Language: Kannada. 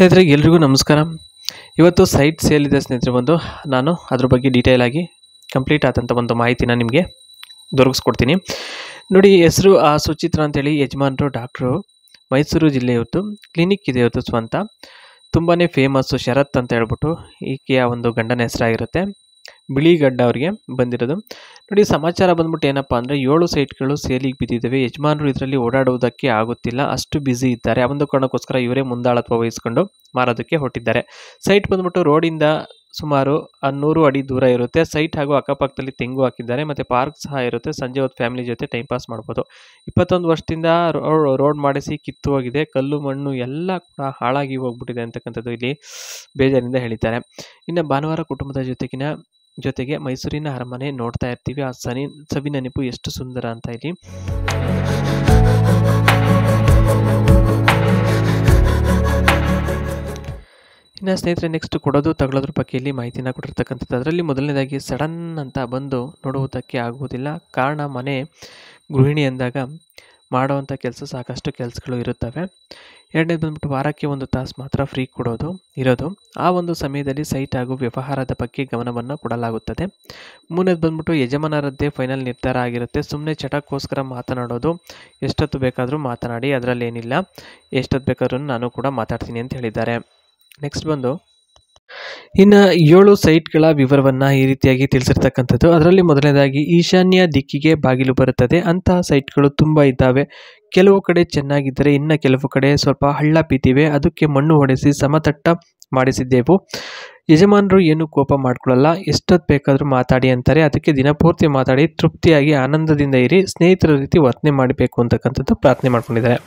ಸ್ನೇಹಿತರೆ ಎಲ್ರಿಗೂ ನಮಸ್ಕಾರ. ಇವತ್ತು ಸೈಟ್ ಸೇಲ್ ಇದೆ ಸ್ನೇಹಿತರೆ. ನಾನು ಅದ್ರ ಬಗ್ಗೆ ಡೀಟೇಲ್ ಆಗಿ ಕಂಪ್ಲೀಟ್ ಆದಂಥ ಒಂದು ಮಾಹಿತಿನ ನಿಮಗೆ ದೊರಕಿಸ್ಕೊಡ್ತೀನಿ. ನೋಡಿ, ಹೆಸರು ಸುಚಿತ್ರ ಅಂತೇಳಿ, ಯಜಮಾನರು ಡಾಕ್ಟ್ರು, ಮೈಸೂರು ಜಿಲ್ಲೆಯವ್ರದ್ದು, ಕ್ಲಿನಿಕ್ ಇದೆ ಇವತ್ತು ಸ್ವಂತ, ತುಂಬಾ ಫೇಮಸ್ಸು. ಶರತ್ ಅಂತ ಹೇಳ್ಬಿಟ್ಟು ಈಕೆಯ ಒಂದು ಗಂಡನ ಹೆಸರಾಗಿರುತ್ತೆ. ಬಿಳಿಗಡ್ಡ ಅವ್ರಿಗೆ ಬಂದಿರೋದು. ನೋಡಿ, ಸಮಾಚಾರ ಬಂದ್ಬಿಟ್ಟು ಏನಪ್ಪ ಅಂದರೆ 7 ಸೈಟ್ಗಳು ಸೇಲಿಗೆ ಬಿದ್ದಿದ್ದಾವೆ. ಯಜಮಾನರು ಇದರಲ್ಲಿ ಓಡಾಡುವುದಕ್ಕೆ ಆಗುತ್ತಿಲ್ಲ, ಅಷ್ಟು ಬ್ಯುಸಿ ಇದ್ದಾರೆ. ಆ ಒಂದು ಕಾರಣಕ್ಕೋಸ್ಕರ ಇವರೇ ಮುಂದಾಳತ್ವ ವಹಿಸ್ಕೊಂಡು ಮಾರೋದಕ್ಕೆ ಹೊರಟಿದ್ದಾರೆ. ಸೈಟ್ ಬಂದ್ಬಿಟ್ಟು ರೋಡಿಂದ ಸುಮಾರು 100 ಅಡಿ ದೂರ ಇರುತ್ತೆ. ಸೈಟ್ ಹಾಗೂ ಅಕ್ಕಪಕ್ಕದಲ್ಲಿ ತೆಂಗು ಹಾಕಿದ್ದಾರೆ, ಮತ್ತು ಪಾರ್ಕ್ ಸಹ ಇರುತ್ತೆ. ಸಂಜೆ ಹೊತ್ತು ಫ್ಯಾಮಿಲಿ ಜೊತೆ ಟೈಮ್ ಪಾಸ್ ಮಾಡ್ಬೋದು. 21 ವರ್ಷದಿಂದ ರೋಡ್ ಮಾಡಿಸಿ ಕಿತ್ತು ಹೋಗಿದೆ. ಕಲ್ಲು ಮಣ್ಣು ಎಲ್ಲ ಕೂಡ ಹಾಳಾಗಿ ಹೋಗ್ಬಿಟ್ಟಿದೆ ಅಂತಕ್ಕಂಥದ್ದು ಇಲ್ಲಿ ಬೇಜಾರಿಂದ ಹೇಳಿದ್ದಾರೆ. ಇನ್ನು ಭಾನುವಾರ ಕುಟುಂಬದ ಜೊತೆಗೆ ಮೈಸೂರಿನ ಅರಮನೆ ನೋಡ್ತಾ ಇರ್ತೀವಿ. ಆ ಸವಿ ನೆನಪು ಎಷ್ಟು ಸುಂದರ ಅಂತ ಇಲ್ಲಿ. ಇನ್ನು ಸ್ನೇಹಿತರೆ, ನೆಕ್ಸ್ಟ್ ಕೊಡೋದು ತಗೊಳ್ಳೋದ್ರ ಬಗ್ಗೆ ಇಲ್ಲಿ ಮಾಹಿತಿನ ಕೊಟ್ಟಿರ್ತಕ್ಕಂಥದ್ದು. ಅದರಲ್ಲಿ ಮೊದಲನೇದಾಗಿ ಸಡನ್ ಅಂತ ಬಂದು ನೋಡುವುದಕ್ಕೆ ಆಗುವುದಿಲ್ಲ. ಕಾರಣ, ಮನೆ ಗೃಹಿಣಿ ಅಂದಾಗ ಮಾಡೋವಂಥ ಸಾಕಷ್ಟು ಕೆಲಸಗಳು ಇರುತ್ತವೆ. ಎರಡನೇದು ಬಂದ್ಬಿಟ್ಟು ವಾರಕ್ಕೆ 1 ತಾಸು ಮಾತ್ರ ಫ್ರೀ ಇರೋದು. ಆ ಒಂದು ಸಮಯದಲ್ಲಿ ಸೈಟ್ ಹಾಗೂ ವ್ಯವಹಾರದ ಬಗ್ಗೆ ಗಮನವನ್ನು ಕೊಡಲಾಗುತ್ತದೆ. ಮೂರನೇದು ಬಂದ್ಬಿಟ್ಟು ಯಜಮಾನರದ್ದೇ ಫೈನಲ್ ನಿರ್ಧಾರ ಆಗಿರುತ್ತೆ. ಸುಮ್ಮನೆ ಚಟಕ್ಕೋಸ್ಕರ ಮಾತನಾಡೋದು. ಎಷ್ಟೊತ್ತು ಬೇಕಾದರೂ ಮಾತನಾಡಿ, ಅದರಲ್ಲೇನಿಲ್ಲ, ಎಷ್ಟೊತ್ತು ಬೇಕಾದ್ರೂ ನಾನು ಕೂಡ ಮಾತಾಡ್ತೀನಿ ಅಂತ ಹೇಳಿದ್ದಾರೆ. ನೆಕ್ಸ್ಟ್ ಬಂದು ಇನ್ನು 7 ಸೈಟ್ಗಳ ವಿವರವನ್ನು ಈ ರೀತಿಯಾಗಿ ತಿಳಿಸಿರ್ತಕ್ಕಂಥದ್ದು. ಅದರಲ್ಲಿ ಮೊದಲನೇದಾಗಿ ಈಶಾನ್ಯ ದಿಕ್ಕಿಗೆ ಬಾಗಿಲು ಬರುತ್ತದೆ. ಅಂತಹ ಸೈಟ್ಗಳು ತುಂಬ ಇದ್ದಾವೆ. ಕೆಲವು ಕಡೆ ಚೆನ್ನಾಗಿದ್ದರೆ ಇನ್ನು ಕೆಲವು ಕಡೆ ಸ್ವಲ್ಪ ಹಳ್ಳ ಬಿದ್ದಿವೆ. ಅದಕ್ಕೆ ಮಣ್ಣು ಹೊಡೆಸಿ ಸಮತಟ್ಟ ಮಾಡಿಸಿದ್ದೆವು. ಯಜಮಾನರು ಏನು ಕೋಪ ಮಾಡ್ಕೊಳ್ಳಲ್ಲ, ಎಷ್ಟೊತ್ತು ಬೇಕಾದರೂ ಮಾತಾಡಿ ಅಂತಾರೆ. ಅದಕ್ಕೆ ದಿನಪೂರ್ತಿ ಮಾತಾಡಿ ತೃಪ್ತಿಯಾಗಿ ಆನಂದದಿಂದ ಇರಿ, ಸ್ನೇಹಿತರ ರೀತಿ ವರ್ತನೆ ಮಾಡಬೇಕು ಅಂತಕ್ಕಂಥದ್ದು ಪ್ರಾರ್ಥನೆ ಮಾಡ್ಕೊಂಡಿದ್ದಾರೆ.